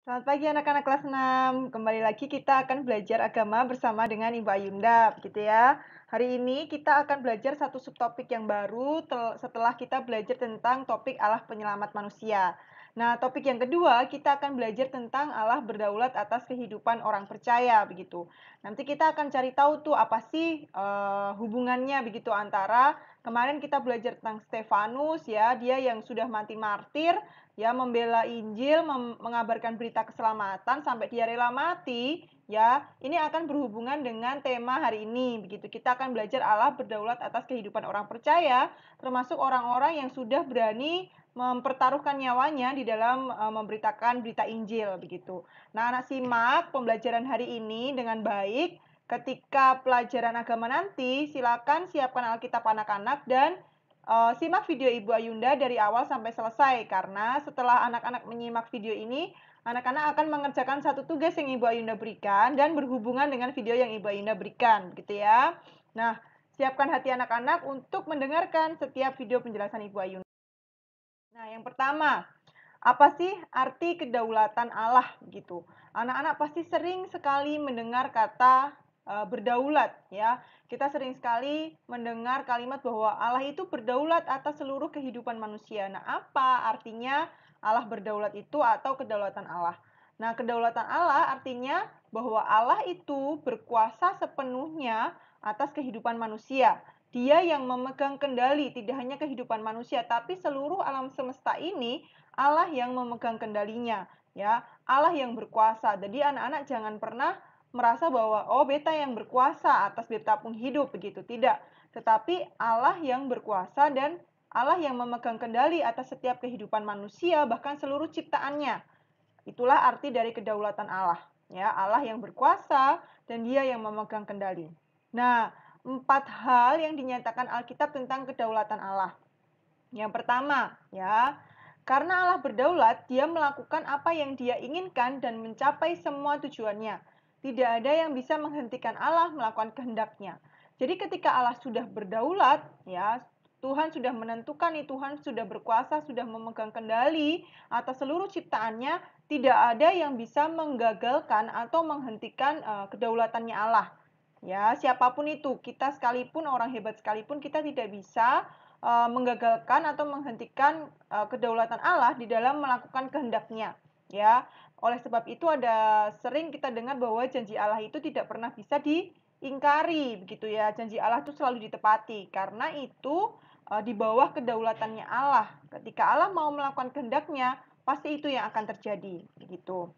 Selamat pagi anak-anak kelas 6. Kembali lagi kita akan belajar agama bersama dengan Ibu Ayunda, gitu ya. Hari ini kita akan belajar satu subtopik yang baru setelah kita belajar tentang topik Allah penyelamat manusia. Nah, topik yang kedua kita akan belajar tentang Allah berdaulat atas kehidupan orang percaya, begitu. Nanti kita akan cari tahu tuh apa sih hubungannya begitu antara kemarin kita belajar tentang Stefanus ya, dia yang sudah mati martir ya, membela Injil, mengabarkan berita keselamatan sampai dia rela mati, ya. Ini akan berhubungan dengan tema hari ini. Begitu kita akan belajar Allah berdaulat atas kehidupan orang percaya, termasuk orang-orang yang sudah berani mempertaruhkan nyawanya di dalam memberitakan berita Injil begitu. Nah, anak simak pembelajaran hari ini dengan baik. Ketika pelajaran agama nanti, silakan siapkan Alkitab anak-anak dan simak video Ibu Ayunda dari awal sampai selesai, karena setelah anak-anak menyimak video ini, anak-anak akan mengerjakan satu tugas yang Ibu Ayunda berikan dan berhubungan dengan video yang Ibu Ayunda berikan, gitu ya. Nah, siapkan hati anak-anak untuk mendengarkan setiap video penjelasan Ibu Ayunda. Nah, yang pertama, apa sih arti kedaulatan Allah gitu? Anak-anak pasti sering sekali mendengar kata berdaulat ya. Kita sering sekali mendengar kalimat bahwa Allah itu berdaulat atas seluruh kehidupan manusia. Nah, apa artinya Allah berdaulat itu atau kedaulatan Allah? Nah, kedaulatan Allah artinya bahwa Allah itu berkuasa sepenuhnya atas kehidupan manusia. Dia yang memegang kendali tidak hanya kehidupan manusia, tapi seluruh alam semesta ini Allah yang memegang kendalinya, ya. Allah yang berkuasa. Jadi anak-anak jangan pernah merasa bahwa oh beta yang berkuasa atas beta pun hidup begitu. Tidak. Tetapi Allah yang berkuasa dan Allah yang memegang kendali atas setiap kehidupan manusia, bahkan seluruh ciptaannya. Itulah arti dari kedaulatan Allah, ya. Allah yang berkuasa dan Dia yang memegang kendali. Nah, 4 hal yang dinyatakan Alkitab tentang kedaulatan Allah. Yang pertama, ya, karena Allah berdaulat, Dia melakukan apa yang Dia inginkan dan mencapai semua tujuannya. Tidak ada yang bisa menghentikan Allah melakukan kehendaknya. Jadi ketika Allah sudah berdaulat, ya, Tuhan sudah menentukan nih, Tuhan sudah berkuasa, sudah memegang kendali atas seluruh ciptaannya, tidak ada yang bisa menggagalkan atau menghentikan kedaulatannya Allah. Ya, siapapun itu, kita sekalipun orang hebat sekalipun kita tidak bisa menggagalkan atau menghentikan kedaulatan Allah di dalam melakukan kehendaknya. Ya, oleh sebab itu ada sering kita dengar bahwa janji Allah itu tidak pernah bisa diingkari, begitu ya. Janji Allah itu selalu ditepati karena itu di bawah kedaulatannya Allah. Ketika Allah mau melakukan kehendaknya, pasti itu yang akan terjadi, begitu.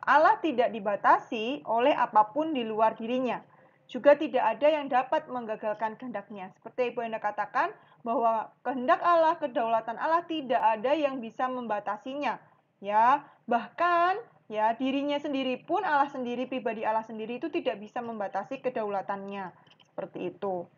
Allah tidak dibatasi oleh apapun di luar dirinya. Juga tidak ada yang dapat menggagalkan kehendaknya. Seperti Ibu Enda katakan, bahwa kehendak Allah, kedaulatan Allah tidak ada yang bisa membatasinya. Ya, bahkan ya dirinya sendiri pun Allah sendiri, pribadi Allah sendiri itu tidak bisa membatasi kedaulatannya. Seperti itu.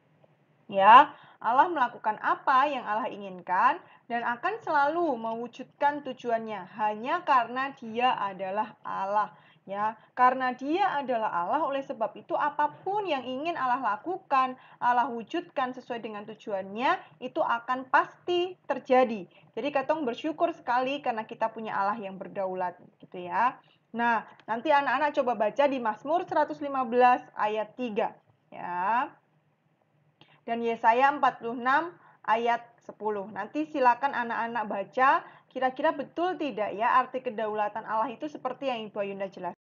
Ya, Allah melakukan apa yang Allah inginkan dan akan selalu mewujudkan tujuannya hanya karena Dia adalah Allah. Ya, karena Dia adalah Allah, oleh sebab itu apapun yang ingin Allah lakukan, Allah wujudkan sesuai dengan tujuannya, itu akan pasti terjadi. Jadi katong bersyukur sekali karena kita punya Allah yang berdaulat, gitu ya. Nah, nanti anak-anak coba baca di Mazmur 115 ayat 3. Ya. Dan Yesaya 46 ayat 10. Nanti silakan anak-anak baca, kira-kira betul tidak ya arti kedaulatan Allah itu seperti yang Ibu Ayunda jelaskan.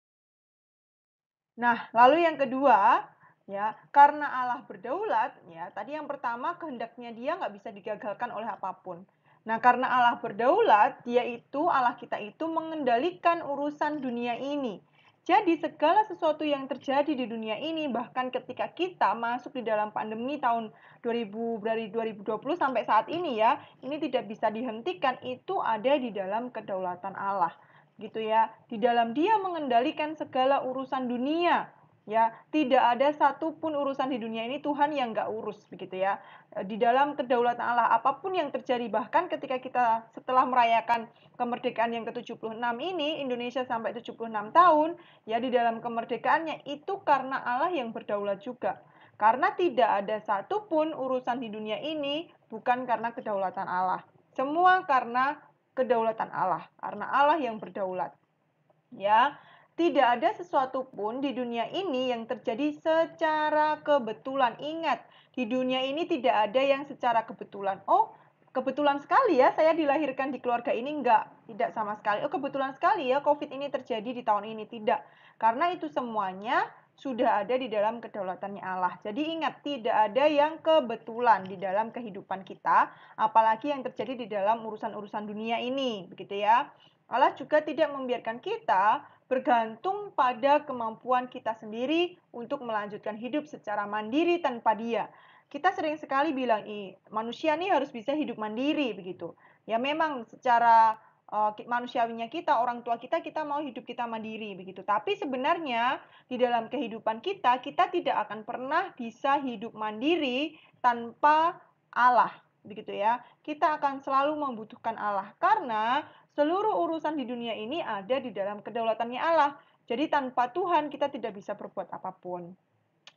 Nah, lalu yang kedua, ya, karena Allah berdaulat, ya, tadi yang pertama kehendaknya Dia nggak bisa digagalkan oleh apapun. Nah, karena Allah berdaulat, Dia itu, Allah kita itu mengendalikan urusan dunia ini. Jadi segala sesuatu yang terjadi di dunia ini, bahkan ketika kita masuk di dalam pandemi tahun 2000 dari 2020 sampai saat ini ya, ini tidak bisa dihentikan, itu ada di dalam kedaulatan Allah gitu ya. Di dalam Dia mengendalikan segala urusan dunia. Ya, tidak ada satupun urusan di dunia ini Tuhan yang nggak urus begitu ya. Di dalam kedaulatan Allah apapun yang terjadi, bahkan ketika kita setelah merayakan kemerdekaan yang ke-76 ini, Indonesia sampai 76 tahun, ya di dalam kemerdekaannya itu karena Allah yang berdaulat juga. Karena tidak ada satupun urusan di dunia ini bukan karena kedaulatan Allah. Semua karena kedaulatan Allah, karena Allah yang berdaulat. Ya, tidak ada sesuatu pun di dunia ini yang terjadi secara kebetulan. Ingat, di dunia ini tidak ada yang secara kebetulan. Oh, kebetulan sekali ya saya dilahirkan di keluarga ini. Enggak, tidak sama sekali. Oh, kebetulan sekali ya COVID ini terjadi di tahun ini. Tidak, karena itu semuanya sudah ada di dalam kedaulatannya Allah. Jadi ingat, tidak ada yang kebetulan di dalam kehidupan kita, apalagi yang terjadi di dalam urusan-urusan dunia ini, begitu ya. Allah juga tidak membiarkan kita bergantung pada kemampuan kita sendiri untuk melanjutkan hidup secara mandiri tanpa Dia. Kita sering sekali bilang, manusia nih harus bisa hidup mandiri begitu. Ya memang secara manusiawinya kita, orang tua kita, kita mau hidup kita mandiri begitu. Tapi sebenarnya di dalam kehidupan kita, kita tidak akan pernah bisa hidup mandiri tanpa Allah, begitu ya. Kita akan selalu membutuhkan Allah karena seluruh urusan di dunia ini ada di dalam kedaulatannya Allah. Jadi tanpa Tuhan kita tidak bisa berbuat apapun.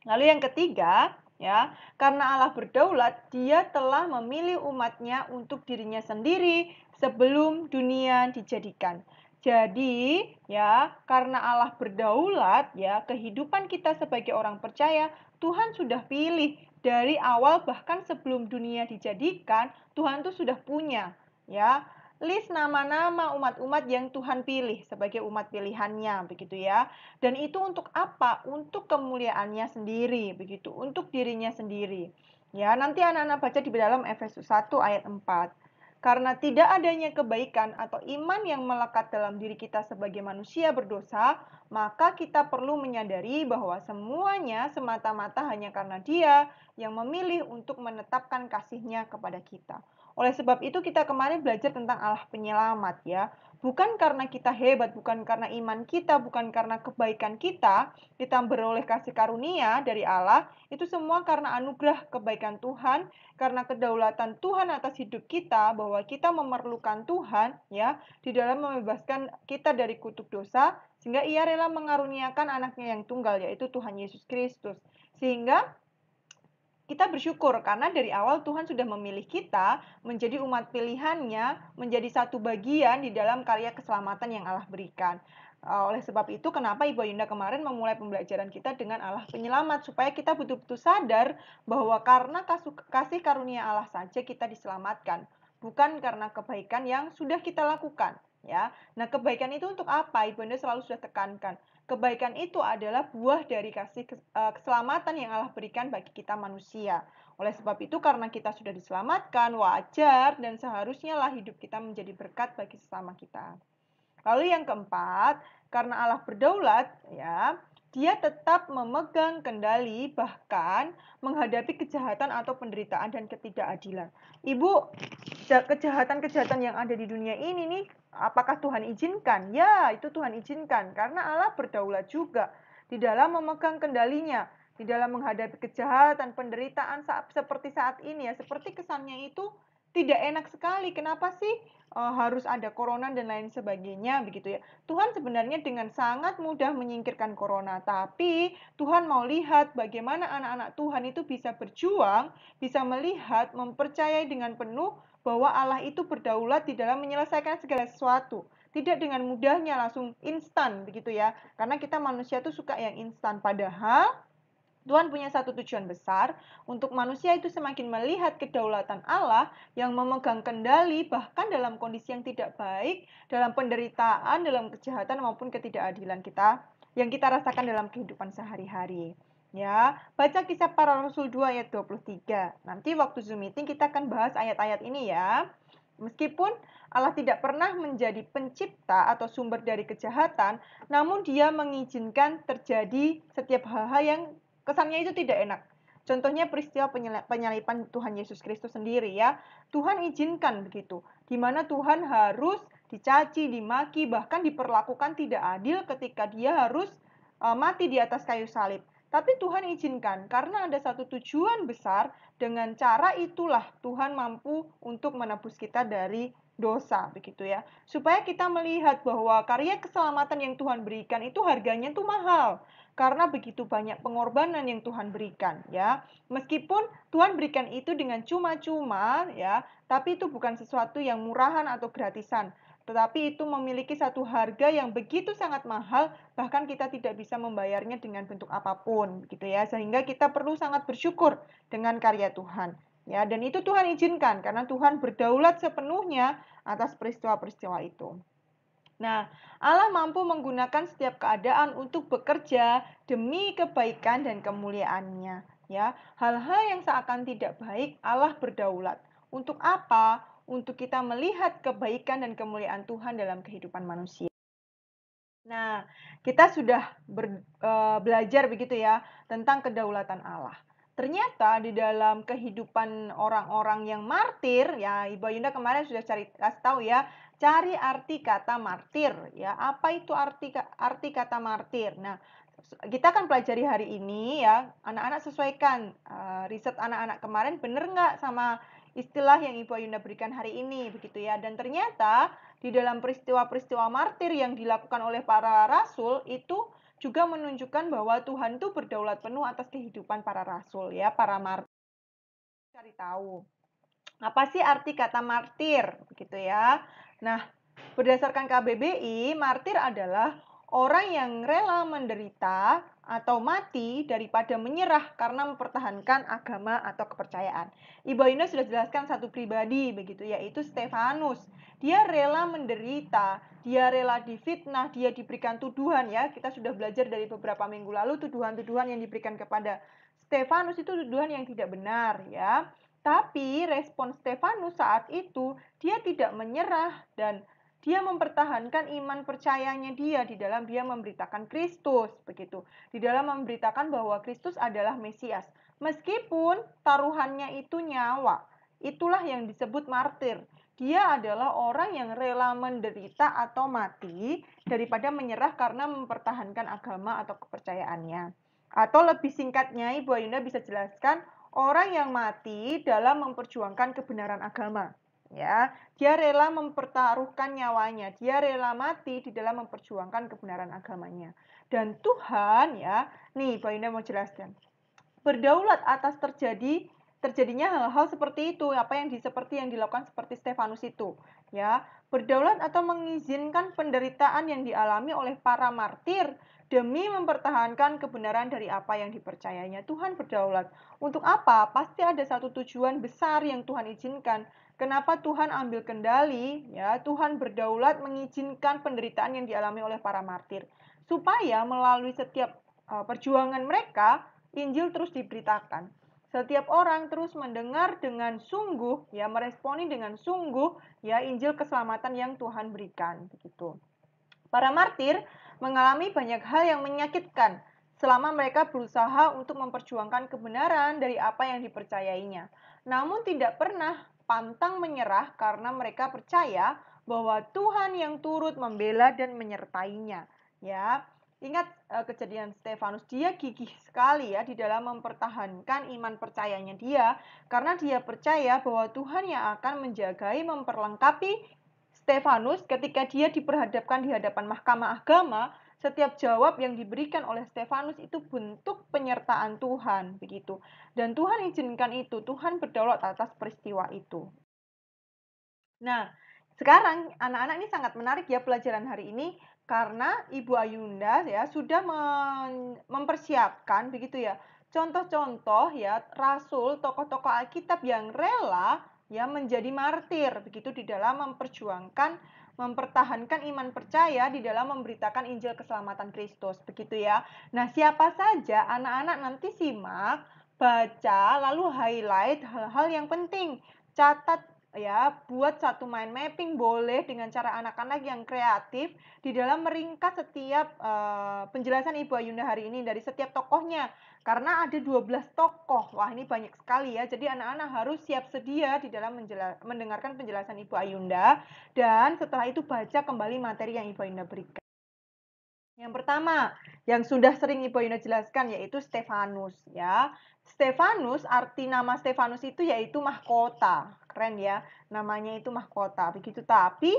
Lalu yang ketiga, ya, karena Allah berdaulat, Dia telah memilih umatnya untuk dirinya sendiri sebelum dunia dijadikan. Jadi, ya, karena Allah berdaulat, ya, kehidupan kita sebagai orang percaya, Tuhan sudah pilih dari awal bahkan sebelum dunia dijadikan, Tuhan tuh sudah punya, ya, list nama-nama umat-umat yang Tuhan pilih sebagai umat pilihannya, begitu ya. Dan itu untuk apa? Untuk kemuliaannya sendiri, begitu, untuk dirinya sendiri. Ya, nanti anak-anak baca di dalam Efesus 1 ayat 4. Karena tidak adanya kebaikan atau iman yang melekat dalam diri kita sebagai manusia berdosa, maka kita perlu menyadari bahwa semuanya semata-mata hanya karena Dia yang memilih untuk menetapkan kasih-Nya kepada kita. Oleh sebab itu kita kemarin belajar tentang Allah penyelamat ya. Bukan karena kita hebat, bukan karena iman kita, bukan karena kebaikan kita beroleh kasih karunia dari Allah, itu semua karena anugerah kebaikan Tuhan, karena kedaulatan Tuhan atas hidup kita, bahwa kita memerlukan Tuhan ya, di dalam membebaskan kita dari kutuk dosa, sehingga Ia rela mengaruniakan anaknya yang tunggal, yaitu Tuhan Yesus Kristus. Sehingga kita bersyukur karena dari awal Tuhan sudah memilih kita menjadi umat pilihannya, menjadi satu bagian di dalam karya keselamatan yang Allah berikan. Oleh sebab itu, kenapa Ibu Yunda kemarin memulai pembelajaran kita dengan Allah penyelamat, supaya kita betul-betul sadar bahwa karena kasih karunia Allah saja kita diselamatkan, bukan karena kebaikan yang sudah kita lakukan. Ya, nah kebaikan itu untuk apa? Ibu Yunda selalu sudah tekankan. Kebaikan itu adalah buah dari kasih keselamatan yang Allah berikan bagi kita manusia. Oleh sebab itu, karena kita sudah diselamatkan, wajar dan seharusnya lah hidup kita menjadi berkat bagi sesama kita. Lalu yang keempat, karena Allah berdaulat, ya, Dia tetap memegang kendali bahkan menghadapi kejahatan atau penderitaan dan ketidakadilan. Ibu, kejahatan-kejahatan yang ada di dunia ini nih, apakah Tuhan izinkan? Ya, itu Tuhan izinkan karena Allah berdaulat juga di dalam memegang kendalinya, di dalam menghadapi kejahatan, penderitaan seperti saat ini ya, seperti kesannya itu tidak enak sekali. Kenapa sih harus ada corona dan lain sebagainya begitu ya. Tuhan sebenarnya dengan sangat mudah menyingkirkan corona, tapi Tuhan mau lihat bagaimana anak-anak Tuhan itu bisa berjuang, bisa melihat, mempercayai dengan penuh bahwa Allah itu berdaulat di dalam menyelesaikan segala sesuatu. Tidak dengan mudahnya langsung instan begitu ya. Karena kita manusia itu suka yang instan, padahal Tuhan punya satu tujuan besar untuk manusia itu semakin melihat kedaulatan Allah yang memegang kendali bahkan dalam kondisi yang tidak baik, dalam penderitaan, dalam kejahatan maupun ketidakadilan kita yang kita rasakan dalam kehidupan sehari-hari. Ya, baca Kisah Para Rasul 2 ayat 23. Nanti waktu Zoom meeting kita akan bahas ayat-ayat ini ya. Meskipun Allah tidak pernah menjadi pencipta atau sumber dari kejahatan, namun Dia mengizinkan terjadi setiap hal-hal yang kesannya itu tidak enak. Contohnya peristiwa penyalipan Tuhan Yesus Kristus sendiri ya. Tuhan izinkan begitu. Di mana Tuhan harus dicaci, dimaki, bahkan diperlakukan tidak adil ketika Dia harus mati di atas kayu salib. Tapi Tuhan izinkan karena ada satu tujuan besar, dengan cara itulah Tuhan mampu untuk menebus kita dari dosa begitu ya. Supaya kita melihat bahwa karya keselamatan yang Tuhan berikan itu harganya tuh mahal karena begitu banyak pengorbanan yang Tuhan berikan ya. Meskipun Tuhan berikan itu dengan cuma-cuma ya, tapi itu bukan sesuatu yang murahan atau gratisan. tetapi itu memiliki satu harga yang begitu sangat mahal, bahkan kita tidak bisa membayarnya dengan bentuk apapun, gitu ya. Sehingga kita perlu sangat bersyukur dengan karya Tuhan. Ya, dan itu Tuhan izinkan karena Tuhan berdaulat sepenuhnya atas peristiwa-peristiwa itu. Nah, Allah mampu menggunakan setiap keadaan untuk bekerja demi kebaikan dan kemuliaannya. Ya, hal-hal yang seakan tidak baik, Allah berdaulat. Untuk apa? Untuk kita melihat kebaikan dan kemuliaan Tuhan dalam kehidupan manusia. Nah, kita sudah belajar begitu ya tentang kedaulatan Allah. Ternyata di dalam kehidupan orang-orang yang martir, ya Ibu Yunda kemarin sudah kasih tahu ya, cari arti kata martir ya. Apa itu arti kata martir? Nah, kita akan pelajari hari ini ya, anak-anak sesuaikan riset anak-anak kemarin benar nggak sama istilah yang Ibu Yunda berikan hari ini begitu ya. Dan ternyata di dalam peristiwa-peristiwa martir yang dilakukan oleh para rasul itu juga menunjukkan bahwa Tuhan itu berdaulat penuh atas kehidupan para rasul ya, para martir. Cari tahu apa sih arti kata martir gitu ya. Nah, berdasarkan KBBI, martir adalah orang yang rela menderita atau mati daripada menyerah karena mempertahankan agama atau kepercayaan. Ibu Yunda sudah jelaskan satu pribadi begitu, yaitu Stefanus. Dia rela menderita, dia rela difitnah, dia diberikan tuduhan ya. Kita sudah belajar dari beberapa minggu lalu tuduhan-tuduhan yang diberikan kepada Stefanus itu tuduhan yang tidak benar ya. Tapi respon Stefanus saat itu, dia tidak menyerah dan dia mempertahankan iman percayanya dia di dalam dia memberitakan Kristus, begitu. Di dalam memberitakan bahwa Kristus adalah Mesias. Meskipun taruhannya itu nyawa, itulah yang disebut martir. Dia adalah orang yang rela menderita atau mati daripada menyerah karena mempertahankan agama atau kepercayaannya. Atau lebih singkatnya, Ibu Ayunda bisa jelaskan, orang yang mati dalam memperjuangkan kebenaran agama. Ya, dia rela mempertaruhkan nyawanya, dia rela mati di dalam memperjuangkan kebenaran agamanya. Dan Tuhan ya, nih Mbak Yunda mau jelaskan, berdaulat atas terjadinya hal-hal seperti itu, apa yang seperti yang dilakukan seperti Stefanus itu, ya. Berdaulat atau mengizinkan penderitaan yang dialami oleh para martir demi mempertahankan kebenaran dari apa yang dipercayanya. Tuhan berdaulat. Untuk apa? Pasti ada satu tujuan besar yang Tuhan izinkan. Kenapa Tuhan ambil kendali? Ya, Tuhan berdaulat mengizinkan penderitaan yang dialami oleh para martir supaya melalui setiap perjuangan mereka Injil terus diberitakan. Setiap orang terus mendengar dengan sungguh, ya meresponi dengan sungguh, ya Injil keselamatan yang Tuhan berikan, begitu. Para martir mengalami banyak hal yang menyakitkan selama mereka berusaha untuk memperjuangkan kebenaran dari apa yang dipercayainya. Namun tidak pernah pantang menyerah karena mereka percaya bahwa Tuhan yang turut membela dan menyertainya. Ya, ingat kejadian Stefanus, dia gigih sekali ya di dalam mempertahankan iman percayanya dia karena dia percaya bahwa Tuhan yang akan menjagai, memperlengkapi Stefanus ketika dia diperhadapkan di hadapan mahkamah agama. Setiap jawab yang diberikan oleh Stefanus itu bentuk penyertaan Tuhan, begitu. Dan Tuhan izinkan itu, Tuhan berdaulat atas peristiwa itu. Nah, sekarang anak-anak ini sangat menarik ya pelajaran hari ini karena Ibu Ayunda ya sudah mempersiapkan begitu ya contoh-contoh ya rasul, tokoh-tokoh Alkitab yang rela ya menjadi martir begitu di dalam mempertahankan iman percaya di dalam memberitakan Injil keselamatan Kristus begitu ya. Nah, siapa saja anak-anak nanti simak, baca lalu highlight hal-hal yang penting. Catat ya, buat satu mind mapping boleh dengan cara anak-anak yang kreatif di dalam meringkas setiap penjelasan Ibu Ayunda hari ini dari setiap tokohnya. Karena ada 12 tokoh. Wah, ini banyak sekali ya. Jadi anak-anak harus siap sedia di dalam mendengarkan penjelasan Ibu Ayunda dan setelah itu baca kembali materi yang Ibu Ayunda berikan. Yang pertama, yang sudah sering Ibu Ayunda jelaskan yaitu Stefanus ya. Stefanus, arti nama Stefanus itu yaitu mahkota. Keren ya, namanya itu mahkota. Begitu, tapi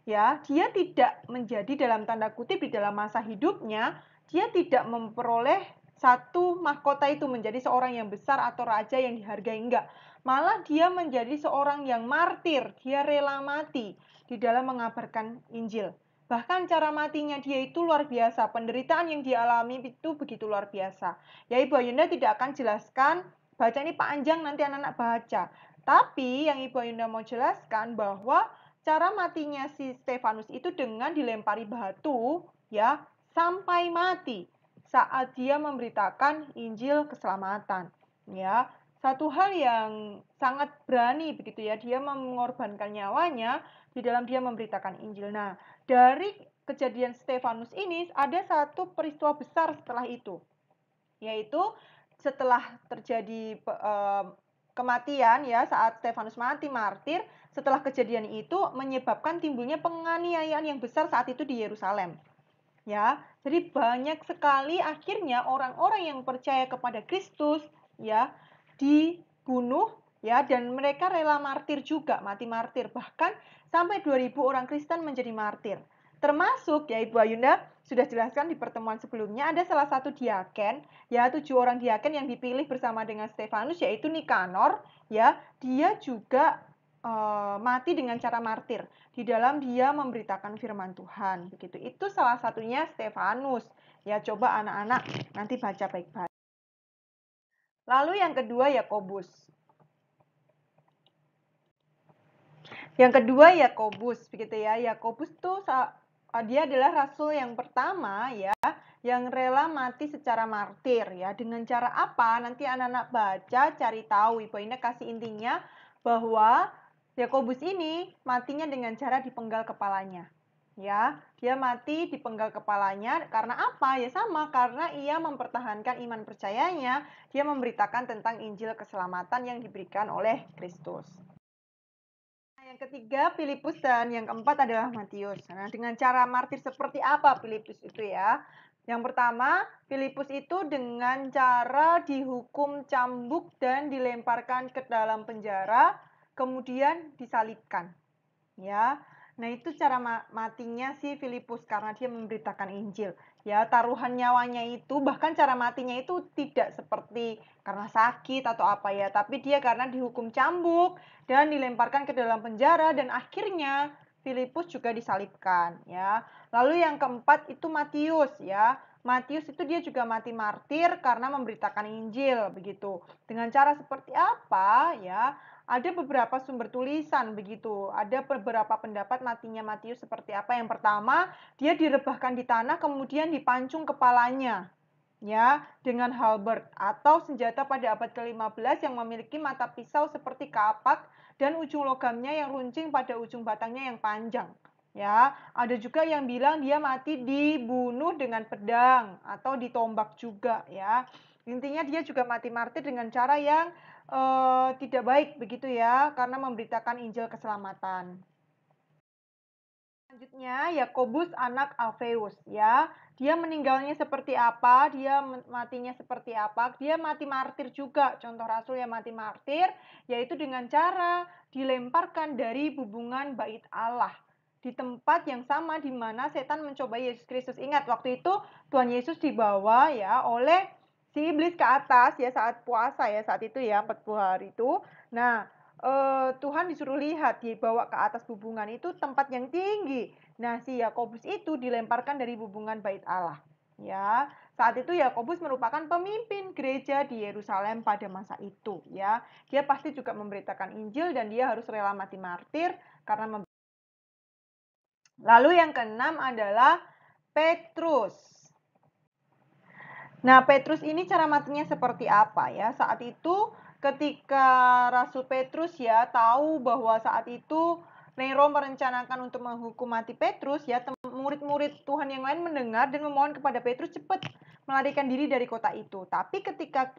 ya, dia tidak menjadi dalam tanda kutip di dalam masa hidupnya, dia tidak memperoleh satu mahkota itu menjadi seorang yang besar atau raja yang dihargai, enggak. malah dia menjadi seorang yang martir, dia rela mati di dalam mengabarkan Injil. Bahkan cara matinya dia itu luar biasa, penderitaan yang dialami itu begitu luar biasa. Ya Ibu Ayunda tidak akan jelaskan, baca ini panjang nanti anak-anak baca. Tapi yang Ibu Ayunda mau jelaskan bahwa cara matinya si Stefanus itu dengan dilempari batu, ya, sampai mati saat dia memberitakan Injil keselamatan, ya. Satu hal yang sangat berani begitu ya, dia mengorbankan nyawanya di dalam dia memberitakan Injil. Nah, dari kejadian Stefanus ini ada satu peristiwa besar setelah itu, yaitu setelah terjadi kematian ya, saat Stefanus mati martir, setelah kejadian itu menyebabkan timbulnya penganiayaan yang besar saat itu di Yerusalem. Ya, jadi banyak sekali akhirnya orang-orang yang percaya kepada Kristus ya dibunuh ya, dan mereka rela martir juga, mati martir. Bahkan sampai 2000 orang Kristen menjadi martir. Termasuk ya Ibu Ayunda sudah jelaskan di pertemuan sebelumnya, ada salah satu diaken ya, 7 orang diaken yang dipilih bersama dengan Stefanus, yaitu Nikanor ya, dia juga mati dengan cara martir di dalam dia memberitakan firman Tuhan begitu. Itu salah satunya Stefanus. Ya, coba anak-anak nanti baca baik-baik. Lalu yang kedua Yakobus. Yang kedua Yakobus begitu ya. Yakobus tuh dia adalah rasul yang pertama ya yang rela mati secara martir ya. Dengan cara apa? Nanti anak-anak baca, cari tahu. Ibu Ina kasih intinya bahwa Yakobus ini matinya dengan cara dipenggal kepalanya. Ya, dia mati dipenggal kepalanya karena apa? Ya sama, karena ia mempertahankan iman percayanya, dia memberitakan tentang Injil keselamatan yang diberikan oleh Kristus. Yang ketiga Filipus dan yang keempat adalah Matius. Nah, dengan cara martir seperti apa Filipus itu ya? Yang pertama, Filipus itu dengan cara dihukum cambuk dan dilemparkan ke dalam penjara, kemudian disalibkan. Ya. Nah, itu cara matinya si Filipus karena dia memberitakan Injil. Ya, taruhan nyawanya itu bahkan cara matinya itu tidak seperti karena sakit atau apa ya, tapi dia karena dihukum cambuk dan dilemparkan ke dalam penjara dan akhirnya Filipus juga disalibkan ya. Lalu yang keempat itu Matius ya. Matius itu dia juga mati martir karena memberitakan Injil begitu. Dengan cara seperti apa ya? Ada beberapa sumber tulisan begitu. Ada beberapa pendapat matinya Matius seperti apa. Yang pertama, dia direbahkan di tanah kemudian dipancung kepalanya ya dengan halberd atau senjata pada abad ke-15 yang memiliki mata pisau seperti kapak dan ujung logamnya yang runcing pada ujung batangnya yang panjang. Ya, ada juga yang bilang dia mati dibunuh dengan pedang atau ditombak juga ya. Intinya dia juga mati martir dengan cara yang tidak baik begitu ya, karena memberitakan Injil keselamatan. Selanjutnya Yakobus anak Alfeus ya. Dia meninggalnya seperti apa? Dia matinya seperti apa? Dia mati martir juga. Contoh rasul yang mati martir yaitu dengan cara dilemparkan dari bubungan bait Allah di tempat yang sama di mana setan mencoba Yesus Kristus. Ingat waktu itu Tuhan Yesus dibawa ya oleh si iblis ke atas ya saat puasa ya, saat itu ya 40 hari itu. Nah, Tuhan disuruh lihat, dibawa ke atas bubungan itu tempat yang tinggi. Nah, si Yakobus itu dilemparkan dari bubungan bait Allah. Ya, saat itu Yakobus merupakan pemimpin gereja di Yerusalem pada masa itu. Ya, dia pasti juga memberitakan Injil dan dia harus rela mati martir karena. Lalu yang keenam adalah Petrus. Nah, Petrus ini cara matinya seperti apa ya? Saat itu ketika Rasul Petrus ya tahu bahwa saat itu Nero merencanakan untuk menghukum mati Petrus ya, murid-murid Tuhan yang lain mendengar dan memohon kepada Petrus cepat melarikan diri dari kota itu. Tapi ketika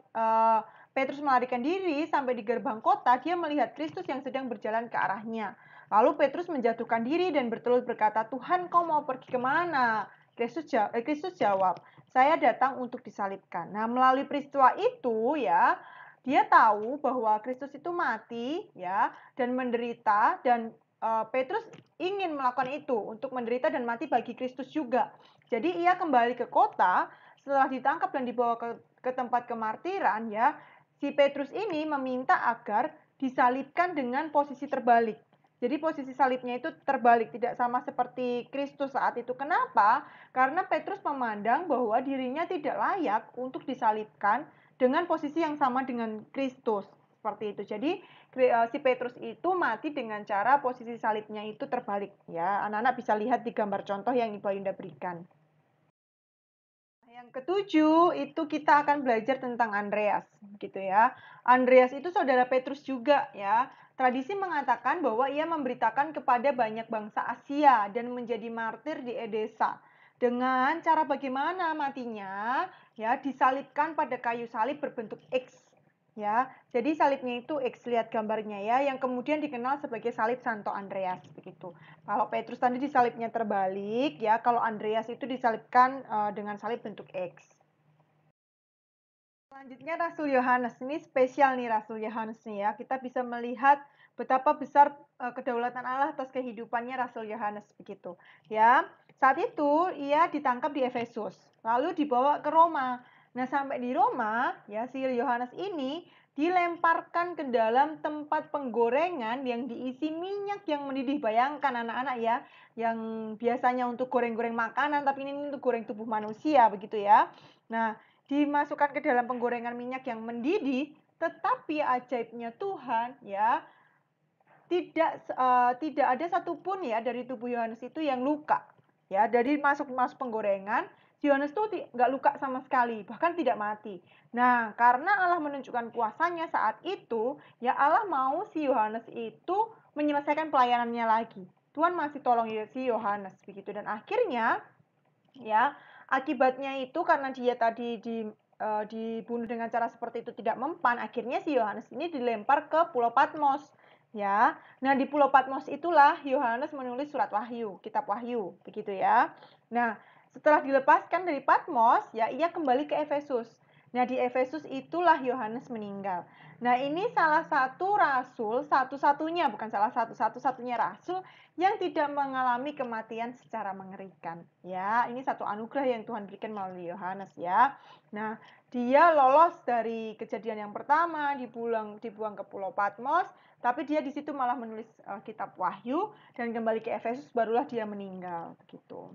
Petrus melarikan diri sampai di gerbang kota, dia melihat Kristus yang sedang berjalan ke arahnya. Lalu Petrus menjatuhkan diri dan bertelut berkata, "Tuhan, kau mau pergi kemana?" Kristus jawab, "Saya datang untuk disalibkan." Nah, melalui peristiwa itu ya, dia tahu bahwa Kristus itu mati ya dan menderita dan Petrus ingin melakukan itu untuk menderita dan mati bagi Kristus juga. Jadi ia kembali ke kota setelah ditangkap dan dibawa ke tempat kemartiran ya. Si Petrus ini meminta agar disalibkan dengan posisi terbalik. Jadi posisi salibnya itu terbalik, tidak sama seperti Kristus saat itu. Kenapa? Karena Petrus memandang bahwa dirinya tidak layak untuk disalibkan dengan posisi yang sama dengan Kristus. Seperti itu. Jadi si Petrus itu mati dengan cara posisi salibnya itu terbalik. Ya, anak-anak bisa lihat di gambar contoh yang Ibu Ayunda berikan. Yang ketujuh itu kita akan belajar tentang Andreas, gitu ya. Andreas itu saudara Petrus juga ya. Tradisi mengatakan bahwa ia memberitakan kepada banyak bangsa Asia dan menjadi martir di Edesa. Dengan cara bagaimana matinya? Ya, disalibkan pada kayu salib berbentuk X. Ya, jadi salibnya itu X, lihat gambarnya ya, yang kemudian dikenal sebagai salib Santo Andreas begitu. Kalau Petrus tadi disalibnya terbalik ya, kalau Andreas itu disalibkan dengan salib bentuk X. Selanjutnya Rasul Yohanes, ini spesial nih Rasul Yohanes nih ya. Kita bisa melihat betapa besar kedaulatan Allah atas kehidupannya Rasul Yohanes begitu. Ya, saat itu ia ditangkap di Efesus, lalu dibawa ke Roma. Nah, sampai di Roma, ya si Yohanes ini dilemparkan ke dalam tempat penggorengan yang diisi minyak yang mendidih. Bayangkan anak-anak ya, yang biasanya untuk goreng-goreng makanan, tapi ini untuk goreng tubuh manusia begitu ya. Nah, dimasukkan ke dalam penggorengan minyak yang mendidih, tetapi ajaibnya Tuhan ya, tidak ada satupun ya dari tubuh Yohanes itu yang luka. Ya, dari masuk penggorengan, Yohanes itu nggak luka sama sekali, bahkan tidak mati. Nah, karena Allah menunjukkan kuasanya saat itu, ya Allah mau si Yohanes itu menyelesaikan pelayanannya lagi. Tuhan masih tolong si Yohanes begitu, dan akhirnya ya akibatnya itu karena dia tadi dibunuh dengan cara seperti itu tidak mempan, akhirnya si Yohanes ini dilempar ke Pulau Patmos. Ya, nah di Pulau Patmos itulah Yohanes menulis surat Wahyu, kitab Wahyu, begitu ya. Nah, setelah dilepaskan dari Patmos, ya ia kembali ke Efesus. Nah, di Efesus itulah Yohanes meninggal. Nah, ini salah satu rasul, satu-satunya, bukan salah satu, satu-satunya rasul yang tidak mengalami kematian secara mengerikan. Ya, ini satu anugerah yang Tuhan berikan melalui Yohanes ya. Nah, dia lolos dari kejadian yang pertama, dibuang ke Pulau Patmos, tapi dia di situ malah menulis kitab Wahyu dan kembali ke Efesus barulah dia meninggal begitu.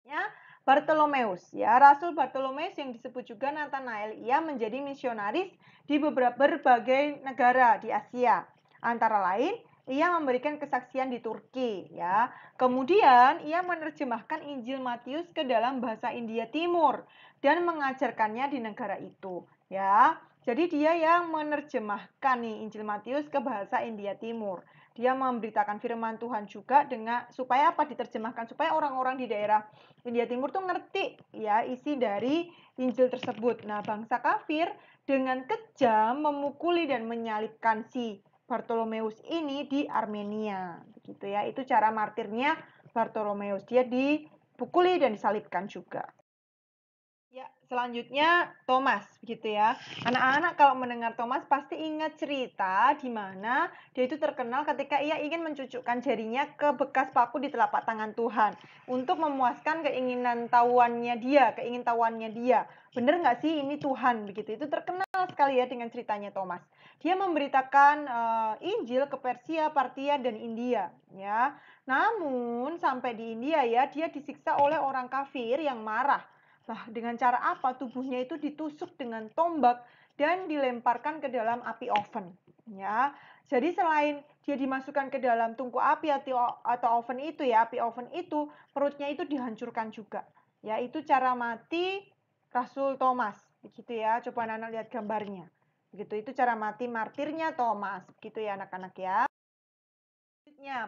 Ya, Bartolomeus ya, Rasul Bartolomeus yang disebut juga Nathanael, ia menjadi misionaris di berbagai negara di Asia. Antara lain, ia memberikan kesaksian di Turki ya. Kemudian ia menerjemahkan Injil Matius ke dalam bahasa India Timur dan mengajarkannya di negara itu ya. Jadi dia yang menerjemahkan nih Injil Matius ke bahasa India Timur. Dia memberitakan firman Tuhan juga dengan supaya apa diterjemahkan supaya orang-orang di daerah India Timur tuh ngerti ya isi dari Injil tersebut. Nah, bangsa kafir dengan kejam memukuli dan menyalibkan si Bartolomeus ini di Armenia. Begitu ya. Itu cara martirnya Bartolomeus. Dia dipukuli dan disalibkan juga. Ya, selanjutnya Thomas, begitu ya. Anak-anak kalau mendengar Thomas pasti ingat cerita di mana dia itu terkenal ketika ia ingin mencucukkan jarinya ke bekas paku di telapak tangan Tuhan untuk memuaskan keingintahuannya dia. Bener nggak sih ini Tuhan begitu? Itu terkenal sekali ya dengan ceritanya Thomas. Dia memberitakan Injil ke Persia, Partia, dan India, ya. Namun sampai di India ya, dia disiksa oleh orang kafir yang marah. Nah, dengan cara apa? Tubuhnya itu ditusuk dengan tombak dan dilemparkan ke dalam api oven. Ya, jadi selain dia dimasukkan ke dalam tungku api atau oven itu ya, api oven itu perutnya itu dihancurkan juga. Ya, itu cara mati Rasul Thomas. Begitu ya. Coba anak-anak lihat gambarnya. Begitu itu cara mati martirnya Thomas. Begitu ya anak-anak ya.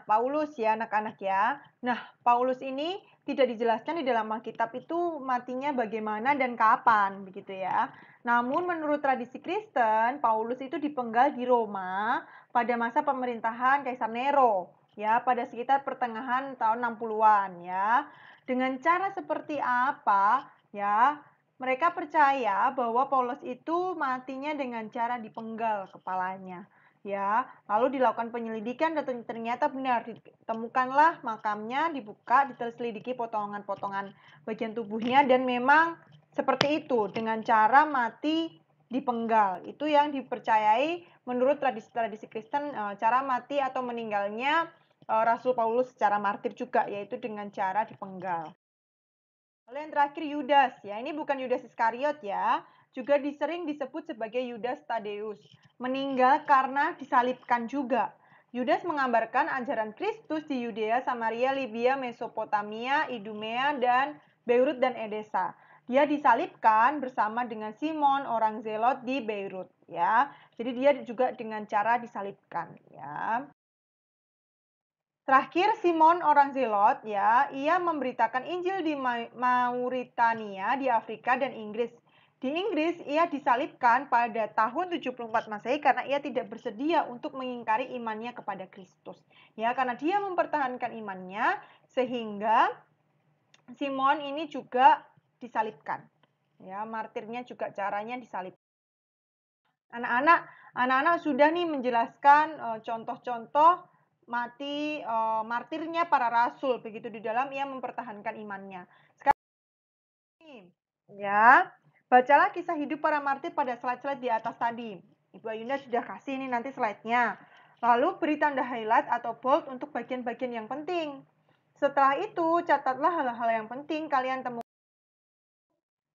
Paulus ya anak-anak ya. Nah, Paulus ini tidak dijelaskan di dalam Alkitab itu matinya bagaimana dan kapan begitu ya. Namun menurut tradisi Kristen, Paulus itu dipenggal di Roma pada masa pemerintahan Kaisar Nero ya, pada sekitar pertengahan tahun 60-an ya. Dengan cara seperti apa ya? Mereka percaya bahwa Paulus itu matinya dengan cara dipenggal kepalanya. Ya, lalu dilakukan penyelidikan dan ternyata benar ditemukanlah makamnya, dibuka, diteliti potongan-potongan bagian tubuhnya dan memang seperti itu dengan cara mati dipenggal. Itu yang dipercayai menurut tradisi-tradisi Kristen cara mati atau meninggalnya Rasul Paulus secara martir juga, yaitu dengan cara dipenggal. Lalu yang terakhir Yudas, ya ini bukan Yudas Iskariot ya, juga sering disebut sebagai Yudas Tadeus, meninggal karena disalibkan juga. Yudas menggambarkan ajaran Kristus di Yudea, Samaria, Libya, Mesopotamia, Idumea, dan Beirut dan Edesa. Dia disalibkan bersama dengan Simon, orang Zelot di Beirut, ya. Jadi dia juga dengan cara disalibkan, ya. Terakhir, Simon orang Zelot, ya, ia memberitakan Injil di Mauritania, di Afrika dan Inggris. Di Inggris, ia disalibkan pada tahun 74 Masehi karena ia tidak bersedia untuk mengingkari imannya kepada Kristus. Ya, karena dia mempertahankan imannya, sehingga Simon ini juga disalibkan. Ya, martirnya juga caranya disalib. Anak-anak sudah nih menjelaskan contoh-contoh mati martirnya para rasul, begitu di dalam ia mempertahankan imannya. Sekarang ya, bacalah kisah hidup para martir pada slide-slide di atas tadi. Ibu Ayunda sudah kasih nih nanti slide-nya. Lalu beri tanda highlight atau bold untuk bagian-bagian yang penting. Setelah itu, catatlah hal-hal yang penting kalian temukan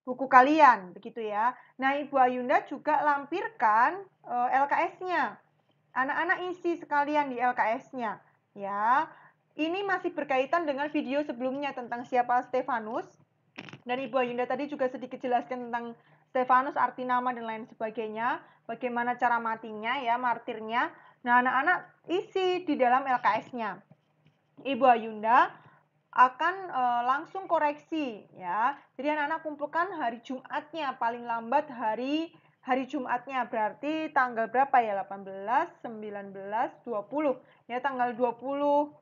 buku kalian, begitu ya. Nah, Ibu Ayunda juga lampirkan LKS-nya. Anak-anak isi sekalian di LKS-nya, ya. Ini masih berkaitan dengan video sebelumnya tentang siapa Stefanus. Dan Ibu Ayunda tadi juga sedikit jelaskan tentang Stefanus, arti nama dan lain sebagainya, bagaimana cara matinya ya, martirnya. Nah, anak-anak isi di dalam LKS-nya. Ibu Ayunda akan langsung koreksi ya. Jadi anak-anak kumpulkan hari Jumatnya, paling lambat hari Jumatnya, berarti tanggal berapa ya? 18, 19, 20. Ya, tanggal 20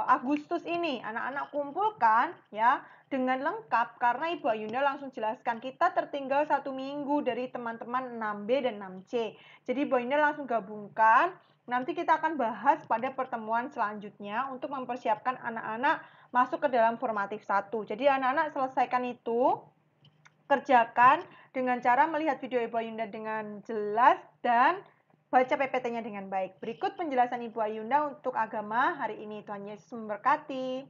Agustus ini anak-anak kumpulkan ya dengan lengkap, karena Ibu Ayunda langsung jelaskan kita tertinggal 1 minggu dari teman-teman 6B dan 6C. Jadi Ibu Ayunda langsung gabungkan. Nanti kita akan bahas pada pertemuan selanjutnya untuk mempersiapkan anak-anak masuk ke dalam formatif 1. Jadi anak-anak selesaikan itu, kerjakan dengan cara melihat video Ibu Ayunda dengan jelas dan baca PPT-nya dengan baik. Berikut penjelasan Ibu Ayunda untuk agama hari ini. Tuhan Yesus memberkati.